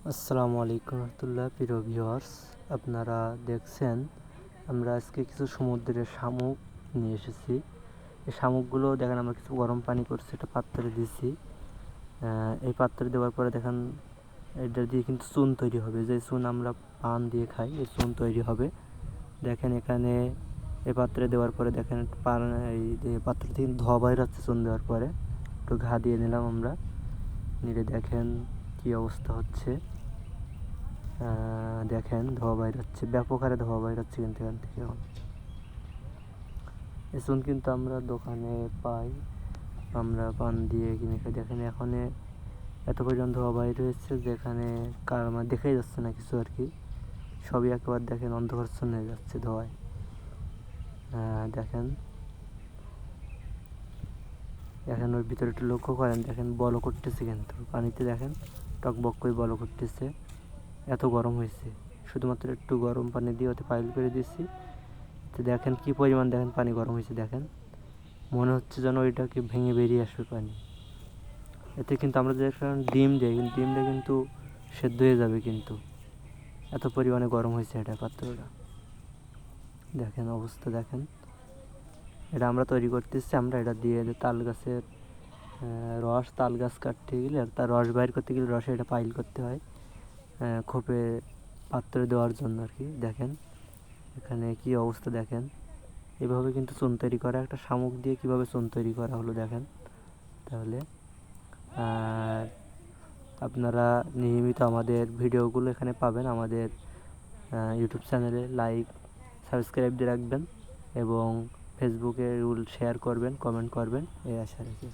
আসসালামু আলাইকুম রহমতুল্লাহ। প্রিয় ভিউয়ার্স, আপনারা দেখছেন আমরা আজকে কিছু সমুদ্রের শামুক নিয়ে এসেছি। এই শামুকগুলো দেখেন আমরা কিছু গরম পানি করছি, একটা পাত্রে দিছি। এই পাত্রে দেওয়ার পরে দেখেন এটা দিয়ে কিন্তু চুন তৈরি হবে, যে চুন আমরা পান দিয়ে খাই, এই চুন তৈরি হবে। দেখেন এখানে এই পাত্রে দেওয়ার পরে দেখেন পান, এই যে পাত্র থেকে ধোয়া বাইর হচ্ছে চুন দেওয়ার পরে। একটু ঘা দিয়ে নিলাম আমরা, নিলে দেখেন কি অবস্থা হচ্ছে। দেখেন ধোয়া বাইর হচ্ছে, ব্যাপক হারে ধোয়া বাইর হচ্ছে কিন্তু এখান থেকে। এখন এই চুন কিন্তু আমরা দোকানে পাই, আমরা পান দিয়ে কিনে খাই। দেখেন এখন এত পর্যন্ত ধোয়া বাইর হয়েছে যেখানে কার আমার দেখাই যাচ্ছে না কিছু আর কি, সবই একবার দেখেন অন্ধকারচ্ছন্ন হয়ে যাচ্ছে ধোয়ায়। দেখেন এখন ওর ভিতরে একটু লক্ষ্য করেন, দেখেন বল করতেছে কিন্তু পানিতে, দেখেন টকবক করে বল করতেছে, এত গরম হয়েছে। শুধুমাত্র একটু গরম পানি দিয়ে ওতে পাইল করে দিয়েছি, তো দেখেন কি পরিমাণ, দেখেন পানি গরম হয়েছে। দেখেন মনে হচ্ছে যেন ওইটাকে ভেঙে বেরিয়ে আসবে পানি। এতে কিন্তু আমরা যে ডিম দিই, ডিমটা কিন্তু সেদ্ধ হয়ে যাবে কিন্তু, এত পরিমাণে গরম হয়েছে এটা পাত্রটা। দেখেন অবস্থা, দেখেন এটা আমরা তৈরি করতেছি। আমরা এটা দিয়ে তাল গাছের রস, তাল গাছ কাটতে গেলে আর তার রস বাইর করতে গেলে রসে এটা পাইল করতে হয় খোপে পাত্রে দেওয়ার জন্য আর কি। দেখেন এখানে কি অবস্থা, দেখেন এভাবে কিন্তু চুন তৈরি করা, একটা শামুক দিয়ে কীভাবে চুন তৈরি করা হলো দেখেন। তাহলে আর আপনারা নিয়মিত আমাদের ভিডিওগুলো এখানে পাবেন, আমাদের ইউটিউব চ্যানেলে লাইক সাবস্ক্রাইব দিয়ে রাখবেন এবং ফেসবুকে শেয়ার করবেন, কমেন্ট করবেন, এই আশা রাখি।